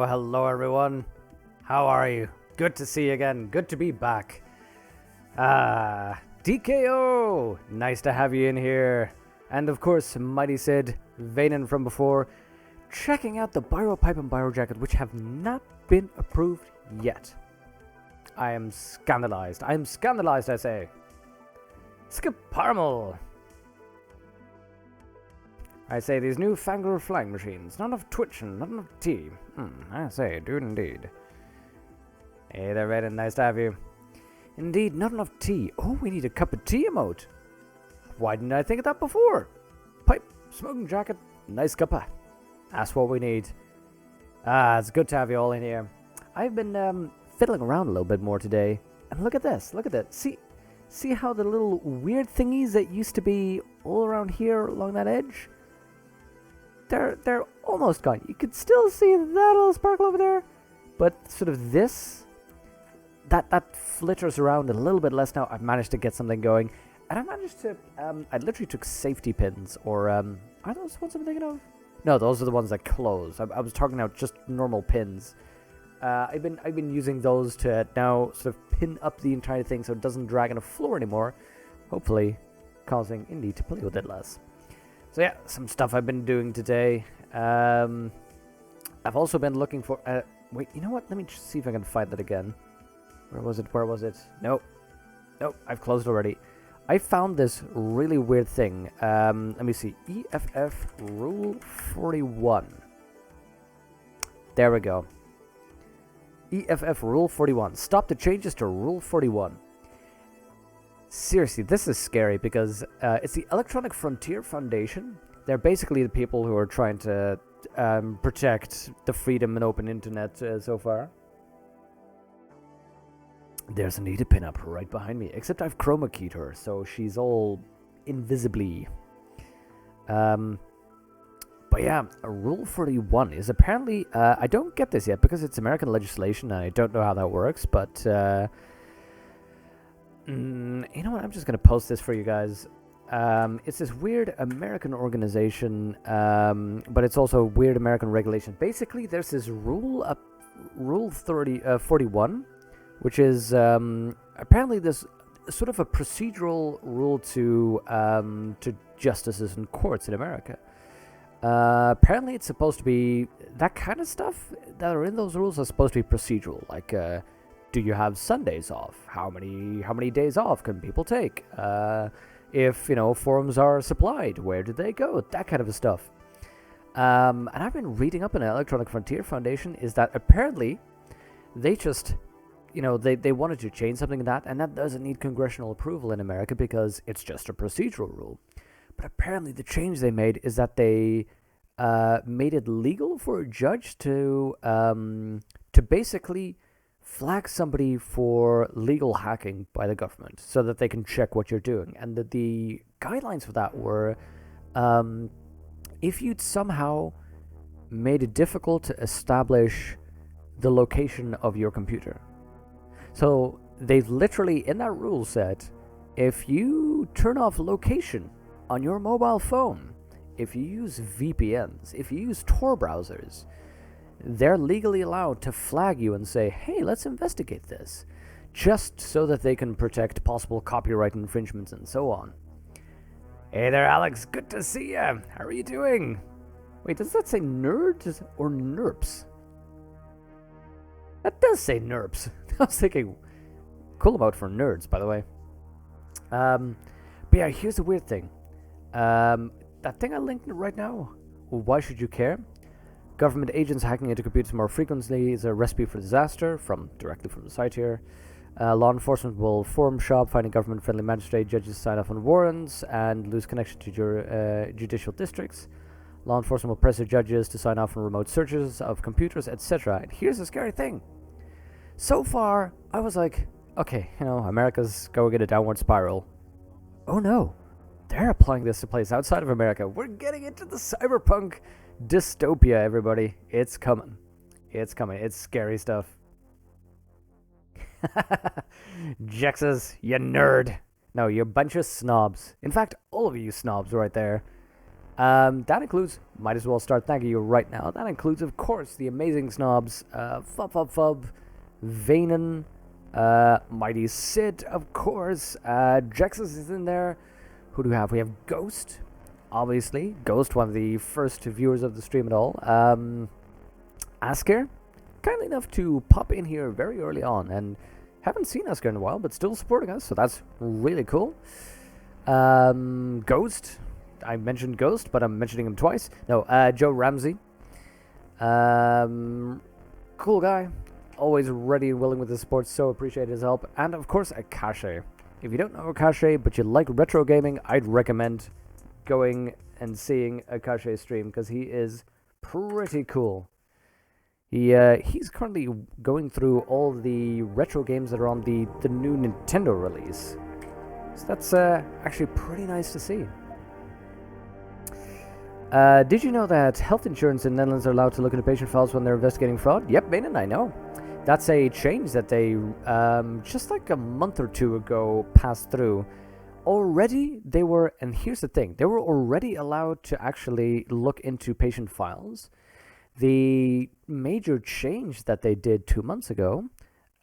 Hello everyone. How are you? Good to see you again. Good to be back. DKO! Nice to have you in here. And of course, Mighty Sid, Vanen from before, checking out the Byro Pipe and Byro Jacket, which have not been approved yet. I am scandalized. I am scandalized, I say. Skip Parmal. I say these new fangled flying machines. Not enough twitch and not enough tea. I say, dude, indeed. Hey there, Vaden. Nice to have you. Indeed, not enough tea. Oh, we need a cup of tea emote. Why didn't I think of that before? Pipe, smoking jacket, nice cuppa. That's what we need. It's good to have you all in here. I've been fiddling around a little bit more today. And look at this, look at that. See how the little weird thingies that used to be all around here along that edge? They're almost gone. You can still see that little sparkle over there. But sort of this, that flitters around a little bit less now. I've managed to get something going. And I managed to, I literally took safety pins, or, are those the ones I'm thinking of? No, those are the ones that close. I was talking about just normal pins. I've been using those to now sort of pin up the entire thing so it doesn't drag on the floor anymore. Hopefully causing Indy to play with it less. So yeah, some stuff I've been doing today. I've also been looking for, wait, you know what? Let me just see if I can find that again. Where was it? Nope, I've closed already. I found this really weird thing. Let me see. EFF Rule 41. There we go. EFF Rule 41. Stop the changes to Rule 41. Seriously, this is scary because it's the Electronic Frontier Foundation. They're basically the people who are trying to protect the freedom and open internet so far. There's Anita pinup right behind me, except I've chroma keyed her, so she's all invisibly. But yeah, Rule 41 is apparently, I don't get this yet because it's American legislation and I don't know how that works, but you know what, I'm just going to post this for you guys. It's this weird American organization, but it's also weird American regulation. Basically, there's this Rule 41, which is apparently this sort of a procedural rule to justices and courts in America. Apparently, it's supposed to be that kind of stuff that are in those rules are supposed to be procedural. Like, do you have Sundays off? How many days off can people take? If forms are supplied, where do they go? That kind of stuff. And I've been reading up on the Electronic Frontier Foundation is that apparently they just they wanted to change something in that, and that doesn't need congressional approval in America because it's just a procedural rule. But apparently the change they made is that they made it legal for a judge to basically flag somebody for legal hacking by the government so that they can check what you're doing. And the guidelines for that were if you'd somehow made it difficult to establish the location of your computer. So they've literally, in that rule, said, if you turn off location on your mobile phone, if you use VPNs, if you use Tor browsers, they're legally allowed to flag you and say, hey, let's investigate this, just so that they can protect possible copyright infringements and so on. Hey there, Alex. Good to see you. How are you doing? Wait, does that say nerds or nerps? That does say nerps. I was thinking, cool about for nerds, by the way. But yeah, here's the weird thing. That thing I linked right now, why should you care? Government agents hacking into computers more frequently is a recipe for disaster, directly from the site here. Law enforcement will form shop, finding government-friendly magistrate judges sign off on warrants and lose connection to judicial districts. Law enforcement will pressure judges to sign off on remote searches of computers, etc. And here's the scary thing. So far, I was like, okay, America's going in a downward spiral. Oh no, they're applying this to places outside of America. We're getting into the cyberpunk dystopia, everybody. It's coming. It's coming. It's scary stuff. Jexes, you nerd. No, you're a bunch of snobs. In fact, all of you snobs right there. That includes, might as well start thanking you right now. That includes, of course, the amazing snobs, Fub, Vanen, Mighty Sid, of course, Jexus is in there. Who do we have? We have Ghost, obviously. Ghost, one of the first viewers of the stream at all. Asker, kindly enough to pop in here very early on, and haven't seen Asker in a while, but still supporting us, so that's really cool. Ghost, I mentioned Ghost, but I'm mentioning him twice. No, Joe Ramsey. Cool guy. Always ready and willing with his support, so appreciate his help. And of course, Akashe. if you don't know Akashi, but you like retro gaming, I'd recommend going and seeing Akashi stream, because he is pretty cool. He's currently going through all the retro games that are on the new Nintendo release. So that's actually pretty nice to see. Did you know that health insurance in the Netherlands are allowed to look into patient files when they're investigating fraud? Yep, Vaynen, I know. That's a change that they, just like a month or two ago, passed through. Already, they were, and here's the thing, they were already allowed to actually look into patient files. The major change that they did 2 months ago,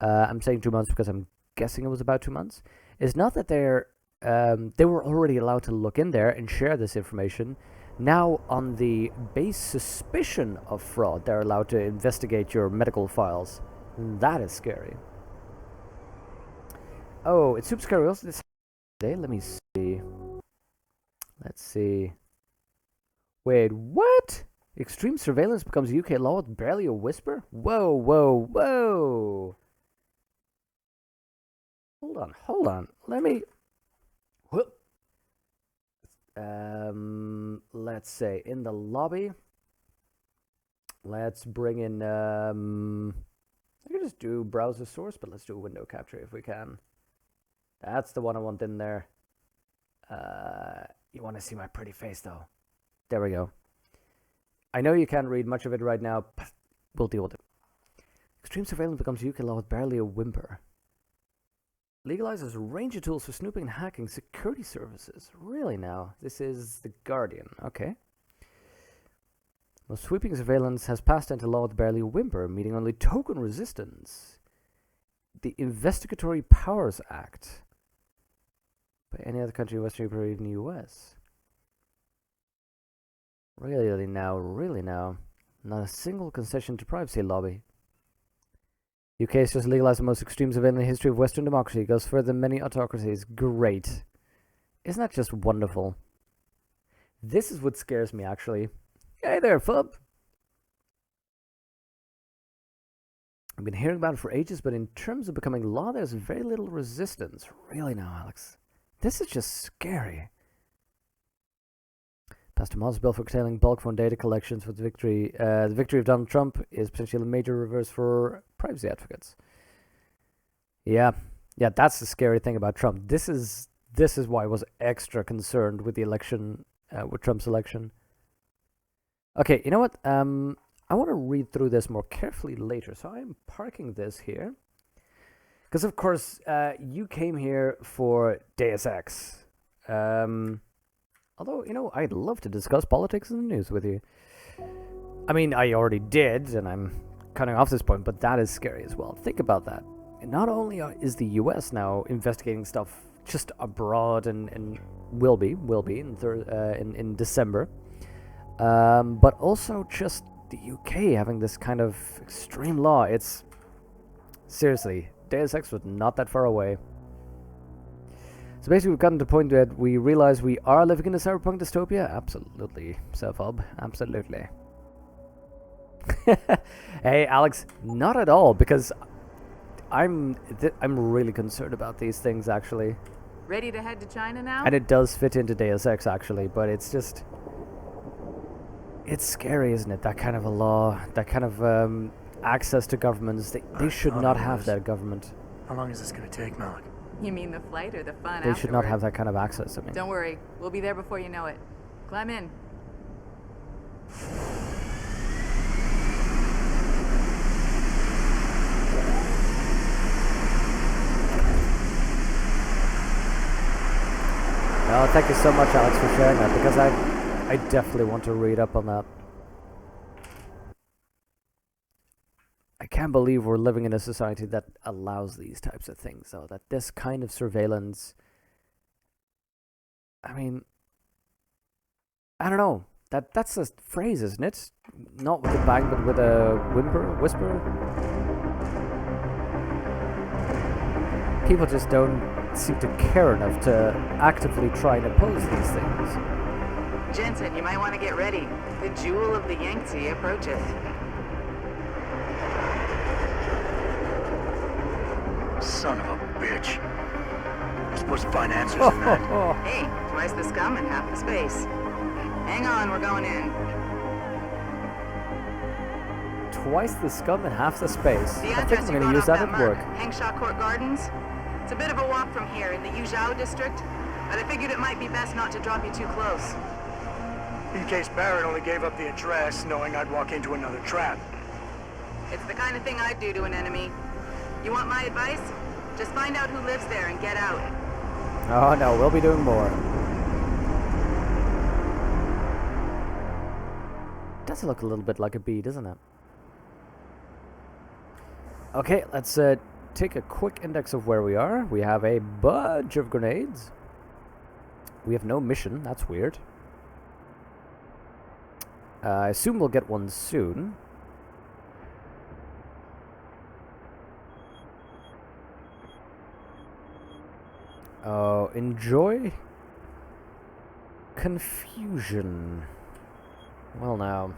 I'm saying 2 months because I'm guessing it was about 2 months, is not that they were already allowed to look in there and share this information. Now, on the base suspicion of fraud, they're allowed to investigate your medical files. That is scary. Oh, it's super scary also this day. Let me see. Let's see. Wait, what? Extreme surveillance becomes UK law with barely a whisper? Whoa, whoa, whoa. Hold on. Let me... Whoop. Let's say in the lobby. Let's bring in... I could just do browser source, but let's do a window capture if we can. That's the one I want in there. You want to see my pretty face, though. There we go. I know you can't read much of it right now, but we'll deal with it. Extreme surveillance becomes UK law with barely a whimper. Legalizes a range of tools for snooping and hacking security services. Really now? This is The Guardian. Okay. Well, sweeping surveillance has passed into law with barely a whimper, meeting only token resistance. The Investigatory Powers Act. By any other country, Western Europe, or even the US. Really now. Not a single concession to privacy lobby. UK has just legalized the most extreme surveillance in the history of Western democracy. It goes further than many autocracies. Great. Isn't that just wonderful? This is what scares me, actually. Hey there, Fub. I've been hearing about it for ages, but in terms of becoming law, there's very little resistance. Really now, Alex. This is just scary. Passed a modest bill for curtailing bulk phone data collections with victory. The victory of Donald Trump is potentially a major reverse for privacy advocates. Yeah, that's the scary thing about Trump. This is why I was extra concerned with the election, with Trump's election. Okay, you know what? I want to read through this more carefully later, so I'm parking this here. Because, of course, you came here for Deus Ex. Although, you know, I'd love to discuss politics in the news with you. I mean, I already did, and I'm cutting off this point, but that is scary as well. Think about that. And not only is the US now investigating stuff just abroad and will be in December, but also just the UK having this kind of extreme law. It's seriously, Deus Ex was not that far away. So basically, we've gotten to the point that we realize we are living in a cyberpunk dystopia. Absolutely, Self-Hub. Absolutely. Hey, Alex, not at all, because I'm really concerned about these things, actually. Ready to head to China now? And it does fit into Deus Ex, actually, but it's just... It's scary, isn't it? That kind of a law, that kind of access to governments. They should not have that government. How long is this going to take, Malik? You mean the flight or the fun They should not have that kind of access, I mean. Don't worry, we'll be there before you know it. Climb in. No, thank you so much, Alex, for sharing that, because I definitely want to read up on that. I can't believe we're living in a society that allows these types of things, though. That this kind of surveillance... I mean... I don't know. That's a phrase, isn't it? Not with a bang, but with a whisper. People just don't seem to care enough to actively try and oppose these things. Jensen, you might want to get ready. The jewel of the Yangtze approaches. Son of a bitch. supposed to find answers in that. Hey, twice the scum and half the space. Hang on, we're going in. Twice the scum and half the space. The I think address I'm you going to got use off that at mark, work. Hengsha Court Gardens. It's a bit of a walk from here in the Yuzhou district, but I figured it might be best not to drop you too close. In case Barrett only gave up the address, knowing I'd walk into another trap. It's the kind of thing I'd do to an enemy. You want my advice? Just find out who lives there and get out. Oh no, we'll be doing more. Does look a little bit like a bee, doesn't it? Okay, let's take a quick index of where we are. We have a bunch of grenades. We have no mission, that's weird. I assume we'll get one soon. Oh, enjoy confusion. Well now.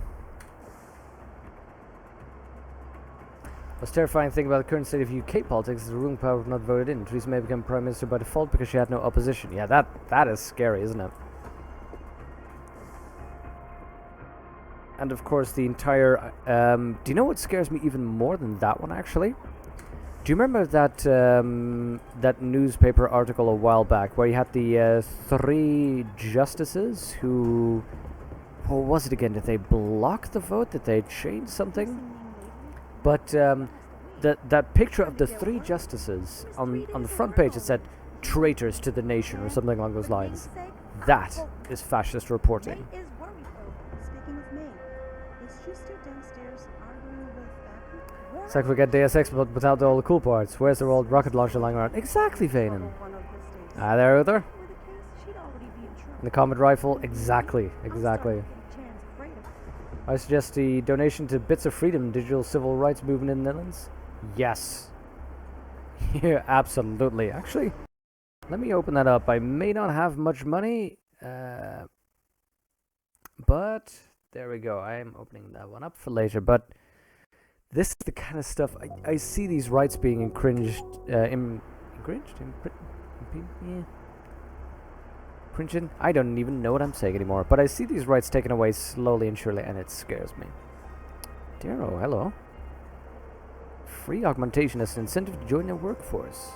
The most terrifying thing about the current state of UK politics is the ruling power not voted in. Theresa May became Prime Minister by default because she had no opposition. Yeah, that is scary, isn't it? And of course the entire... do you know what scares me even more than that one, actually? Do you remember that that newspaper article a while back where you had the 3 justices who... What was it again? Did they block the vote? Did they change something? But that picture of the 3 justices on the front page, it said traitors to the nation or something along those lines. That is fascist reporting. It's like we get Deus Ex but without all the cool parts. Where's the old rocket launcher lying around? Exactly, Vanen. Ah, there, Uther. And the combat rifle, exactly. I suggest the donation to Bits of Freedom, digital civil rights movement in the Netherlands. Yes. Yeah, absolutely. Actually, let me open that up. I may not have much money, but there we go. I am opening that one up for later. But this is the kind of stuff I see these rights being infringed. I don't even know what I'm saying anymore, but I see these rights taken away slowly and surely, and it scares me. Dero, hello. Free augmentation as an incentive to join the workforce.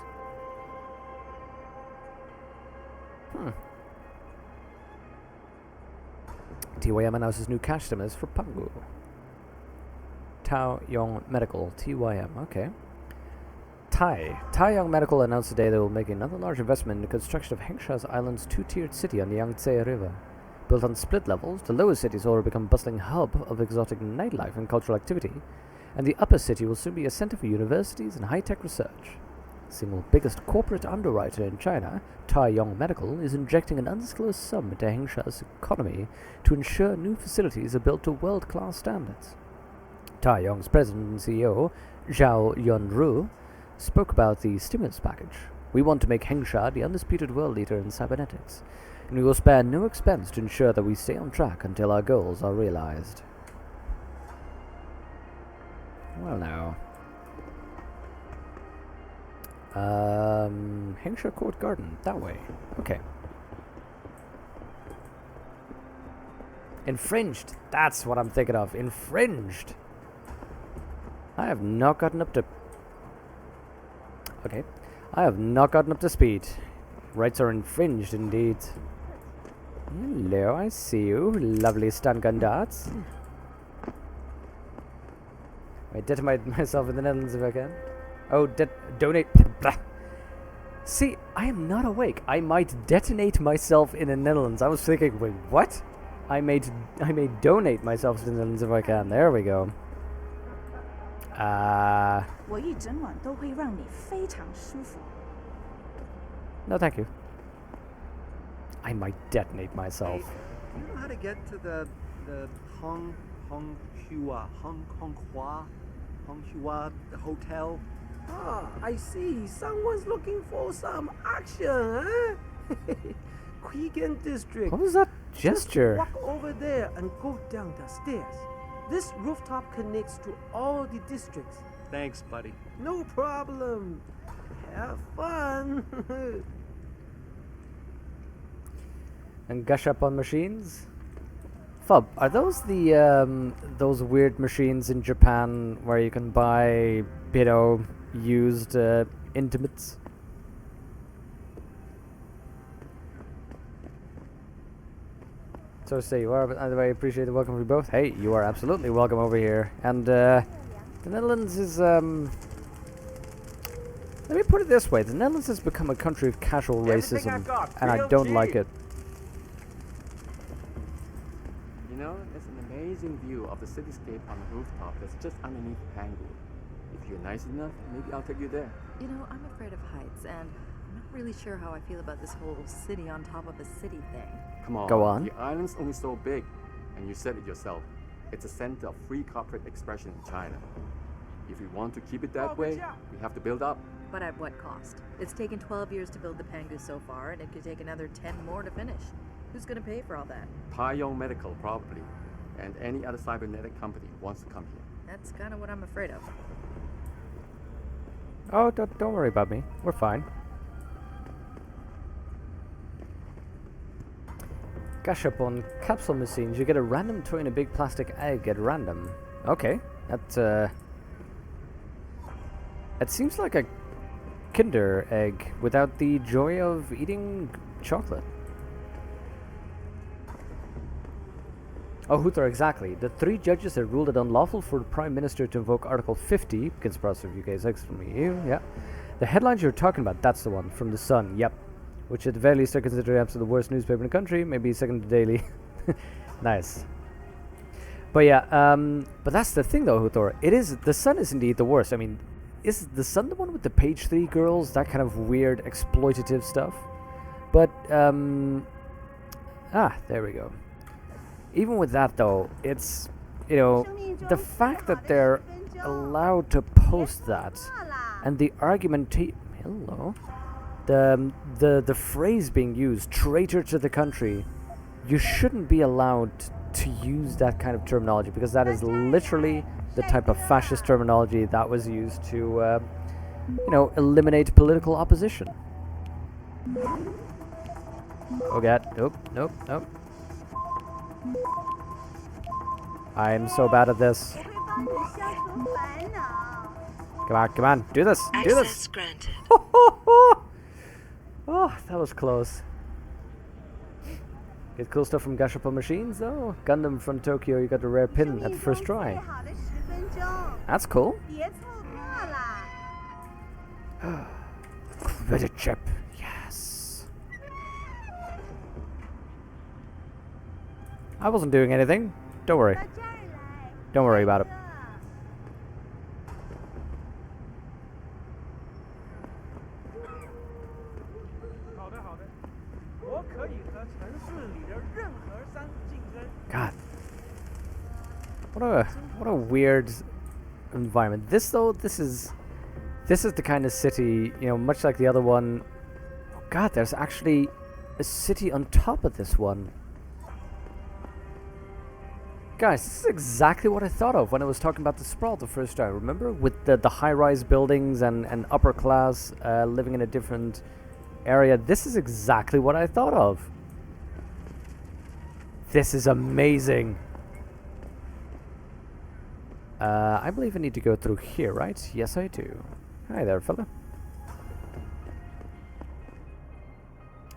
TYM announces new cash stimulus for Pangu. Tao Yong Medical, TYM, okay. Tai Yong Medical announced today they will make another large investment in the construction of Hengsha's Island's 2-tiered city on the Yangtze River. Built on split levels, the lower city will become a bustling hub of exotic nightlife and cultural activity, and the upper city will soon be a center for universities and high-tech research. The single biggest corporate underwriter in China, Tai Yong Medical, is injecting an undisclosed sum into Hengsha's economy to ensure new facilities are built to world-class standards. Tai Yong's president and CEO, Zhao Yunru, spoke about the stimulus package. We want to make Hengsha the undisputed world leader in cybernetics, and we will spare no expense to ensure that we stay on track until our goals are realized. Well now. Hengsha Court Garden, that way. Okay. Infringed. That's what I'm thinking of. Infringed. I have not gotten up to... Okay. I have not gotten up to speed. Rights are infringed indeed. Hello, I see you. Lovely stun gun darts. I detonate myself in the Netherlands if I can. Oh, donate. See, I am not awake. I might detonate myself in the Netherlands. I was thinking, wait, what? I may donate myself to the Netherlands if I can. There we go. No, thank you. I might detonate myself. Hey, do you know how to get to the Honghua hotel? Ah, I see. Someone's looking for some action, huh? Quigan District. What was that gesture? Just walk over there and go down the stairs. This rooftop connects to all the districts. Thanks, buddy. No problem. Have fun. And gush up on machines. Fub, are those the those weird machines in Japan where you can buy, you know, used intimates? So say you are, but either way, I appreciate the welcome for you both. Hey, you are absolutely welcome over here. And the Netherlands is let me put it this way: the Netherlands has become a country of casual racism, and I don't like it. You know, there's an amazing view of the cityscape on the rooftop that's just underneath Pangu. If you're nice enough, maybe I'll take you there. You know, I'm afraid of heights, and I'm not really sure how I feel about this whole city on top of a city thing. Come on. Go on. The island's only so big, and you said it yourself. It's a center of free corporate expression in China. If we want to keep it that way, we have to build up. But at what cost? It's taken 12 years to build the Pangu so far, and it could take another 10 more to finish. Who's gonna pay for all that? Pyong Medical, probably. And any other cybernetic company wants to come here. That's kind of what I'm afraid of. Oh, don't worry about me. We're fine. Gush up on capsule machines. You get a random toy and a big plastic egg at random. Okay, that it seems like a Kinder egg without the joy of eating chocolate. Oh, Huthor, exactly. The 3 judges that ruled it unlawful for the Prime Minister to invoke Article 50 against Process of UK's exit from EU. Yeah. The headlines you're talking about, that's the one, from The Sun, yep. Which at the very least are considered absolutely the worst newspaper in the country, maybe second to Daily. Nice. But yeah, but that's the thing though, Huthor. The Sun is indeed the worst. I mean, is The Sun the one with the page 3 girls? That kind of weird exploitative stuff? But, there we go. Even with that though, it's, you know, the fact that they're allowed to post that, and the hello, the phrase being used, traitor to the country, you shouldn't be allowed to use that kind of terminology, because that is literally the type of fascist terminology that was used to, you know, eliminate political opposition. Oh god, nope. I'm so bad at this. Come on, do this. Access granted. Oh, that was close. Get cool stuff from Gashapa machines though. Gundam from Tokyo, you got the rare pin at the first try. That's cool. Credit chip, yes. I wasn't doing anything. Don't worry. Don't worry about it. God. What a weird environment. This is the kind of city, you know, much like the other one. Oh god, there's actually a city on top of this one. Guys, this is exactly what I thought of when I was talking about the sprawl the first time. Remember? With the high-rise buildings and upper class living in a different area. This is exactly what I thought of. This is amazing. I believe I need to go through here, right? Yes, I do. Hi there, fella.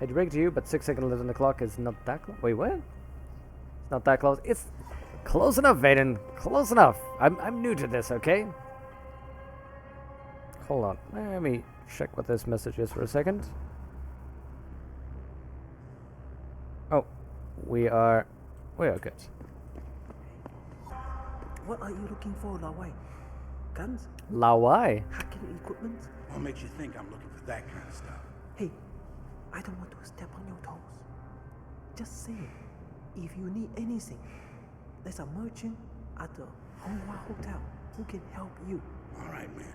Hate to break it to you, but 6 seconds left on the clock is not that close. Wait, what? It's not that close. It's close enough, Vaden. Close enough. I'm new to this, okay? Hold on. Let me check what this message is for a second. Oh, we are good. What are you looking for, Lawai? Guns? Lawai? Hacking equipment? What makes you think I'm looking for that kind of stuff? Hey, I don't want to step on your toes. Just say it. If you need anything, there's a merchant at the Honghua Hotel who can help you. All right, man.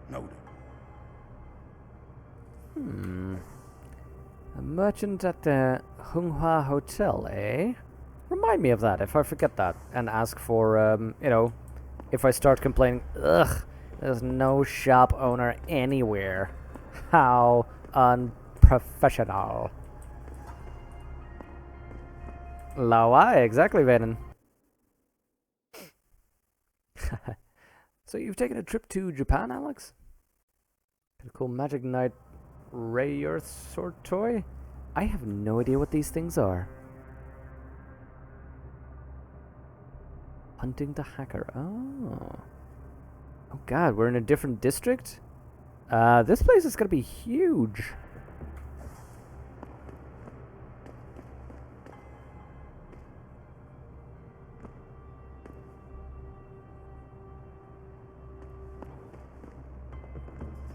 Noted. A merchant at the Honghua Hotel, eh? Remind me of that if I forget that, and ask for, you know, if I start complaining, ugh, there's no shop owner anywhere. How unprofessional. Lawai, exactly, Venom. So you've taken a trip to Japan, Alex? Got a cool Magic Knight Ray Earth sword toy? I have no idea what these things are. Hunting the Hacker. Oh. Oh god, we're in a different district? This place is gonna be huge.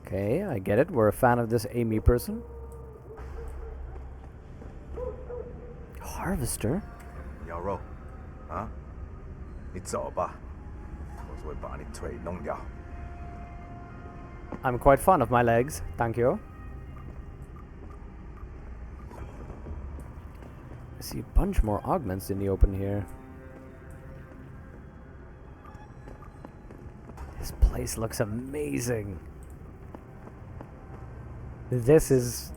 Okay, I get it. We're a fan of this Amy person. Harvester? 牛肉，啊，你走吧，我会把你腿弄掉。 I'm quite fond of my legs, thank you. I see a bunch more augments in the open here. This place looks amazing. This is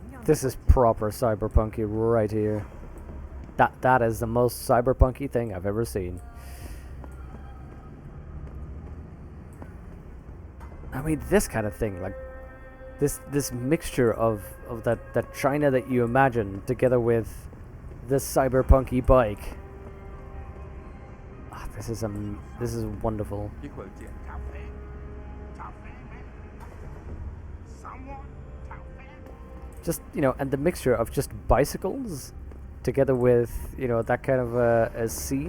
proper cyberpunky right here. That is the most cyberpunky thing I've ever seen. I mean, this kind of thing, like this mixture of that China that you imagine together with this cyberpunky bike. Ah, this is wonderful. Just, you know, and the mixture of just bicycles together with, you know, that kind of a scene